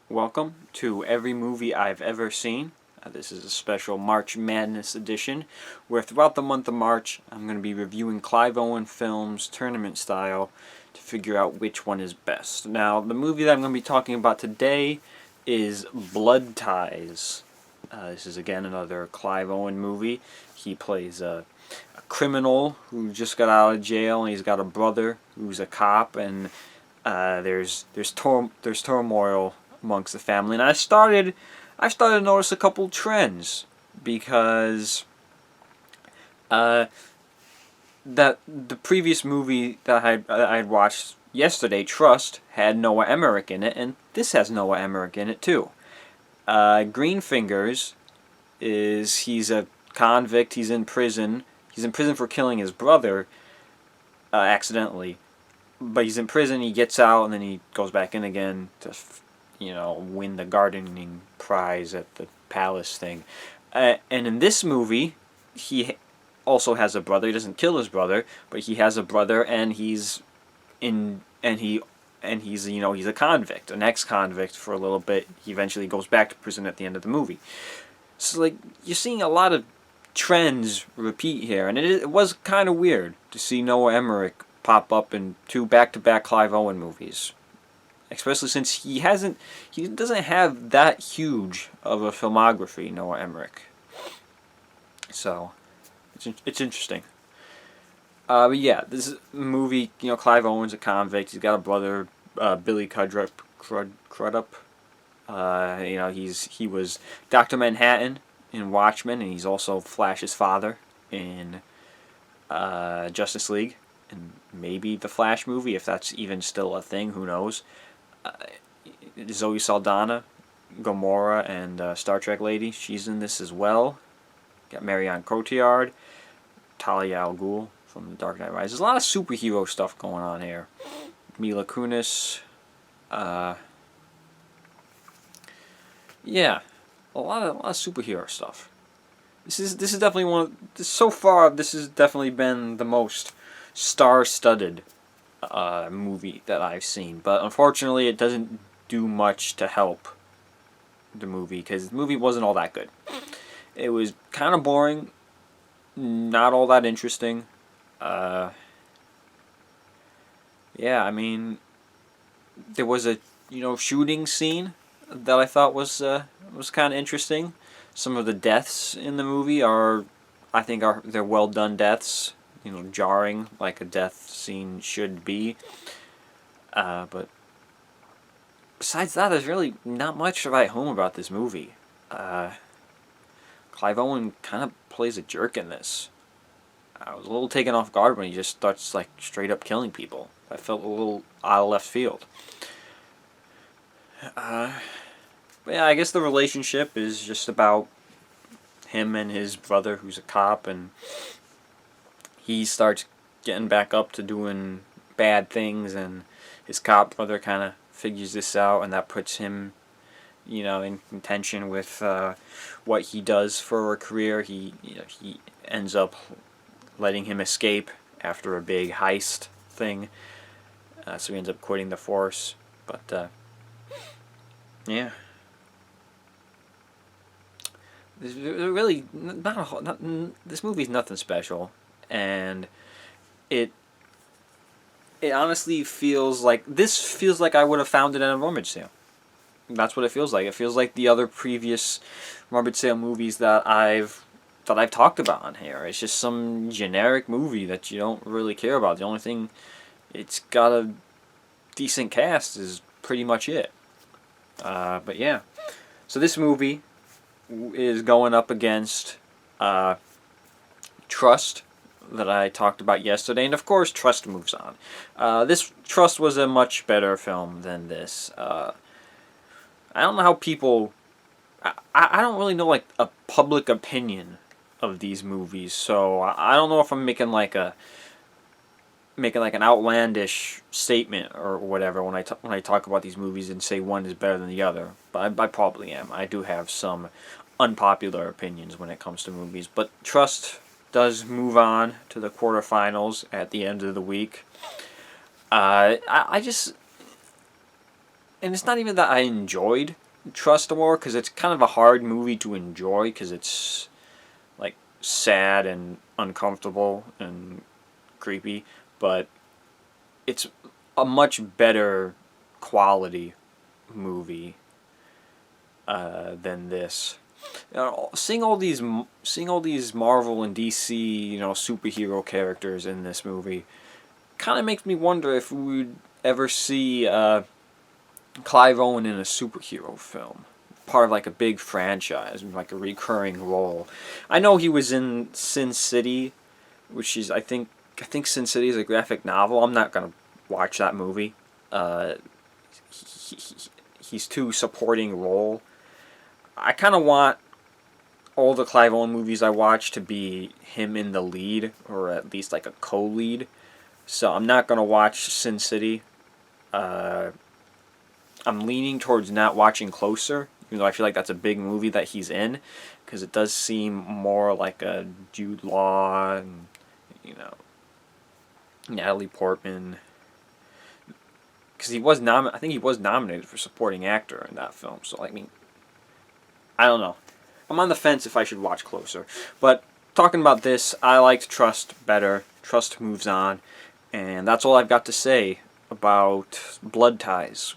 Welcome to Every Movie I've Ever Seen. This is a special March Madness edition where throughout the month of March I'm going to be reviewing Clive Owen films tournament style to figure out which one is best. Now, the movie that I'm going to be talking about today is Blood Ties. This is again another Clive Owen movie. He plays a criminal who just got out of jail, and he's got a brother who's a cop, and there's turmoil amongst the family, and I started to notice a couple trends because that the previous movie that I had watched yesterday, Trust, had Noah Emmerich in it, and this has Noah Emmerich in it too. Green Fingers he's a convict. He's in prison. He's in prison for killing his brother accidentally, but he's in prison. He gets out and then he goes back in again to win the gardening prize at the palace thing. And in this movie, he also has a brother. He doesn't kill his brother, but he has a brother, and he's he's a convict, an ex-convict for a little bit. He eventually goes back to prison at the end of the movie. So you're seeing a lot of trends repeat here, and it was kind of weird to see Noah Emmerich pop up in two back-to-back Clive Owen movies, especially since he doesn't have that huge of a filmography, Noah Emmerich. So it's interesting. But yeah, this is a movie. Clive Owen's a convict. He's got a brother, Billy Crudup. He was Dr. Manhattan in Watchmen, and he's also Flash's father in Justice League, and maybe the Flash movie, if that's even still a thing. Who knows? Zoe Saldana, Gamora, and Star Trek lady, she's in this as well. Got Marion Cotillard, Talia al Ghul from The Dark Knight Rises. There's a lot of superhero stuff going on here. Mila Kunis. Yeah, a lot of superhero stuff. This is definitely so far. This has definitely been the most star-studded movie that I've seen. But unfortunately, it doesn't do much to help the movie because the movie wasn't all that good. It was kind of boring, not all that interesting. Yeah, I mean, there was a shooting scene that I thought was kind of interesting. Some of the deaths in the movie they're well done deaths. Jarring like a death scene should be. But besides that, there's really not much to write home about this movie. Clive Owen kind of plays a jerk in this. I was a little taken off guard when he just starts straight up killing people. I felt a little out of left field. But yeah, I guess the relationship is just about him and his brother, who's a cop, and he starts getting back up to doing bad things, and his cop brother kind of figures this out, and that puts him, in contention with what he does for a career. He ends up letting him escape after a big heist thing, so he ends up quitting the force. But yeah. There's really this movie's nothing special, and it honestly feels like I would have found it at a rummage sale. That's what it feels like. It feels like the other previous rummage sale movies that I've talked about on here. It's just some generic movie that you don't really care about. The only thing it's got a decent cast is pretty much it. But yeah, so this movie is going up against Trust that I talked about yesterday, and of course Trust moves on. This Trust was a much better film than this. I don't know how people. I don't really know a public opinion of these movies, so I don't know if I'm making an outlandish statement or whatever when I talk about these movies and say one is better than the other. But I probably am. I do have some unpopular opinions when it comes to movies. But Trust does move on to the quarterfinals at the end of the week. I just and it's not even that I enjoyed Trust more, because it's kind of a hard movie to enjoy, because it's like sad and uncomfortable and creepy, but it's a much better quality movie than this. Seeing all these Marvel and DC, superhero characters in this movie, kind of makes me wonder if we would ever see Clive Owen in a superhero film, part of like a big franchise, like a recurring role. I know he was in Sin City, which is I think Sin City is a graphic novel. I'm not gonna watch that movie. He, he, he's too supporting role. I kind of want all the Clive Owen movies I watch to be him in the lead, or at least like a co-lead. So I'm not gonna watch Sin City. I'm leaning towards not watching Closer, even though I feel like that's a big movie that he's in, because it does seem more like a Jude Law and Natalie Portman. Because I think he was nominated for supporting actor in that film. So I mean, I don't know. I'm on the fence if I should watch Closer. But talking about this, I liked Trust better. Trust moves on, and that's all I've got to say about Blood Ties.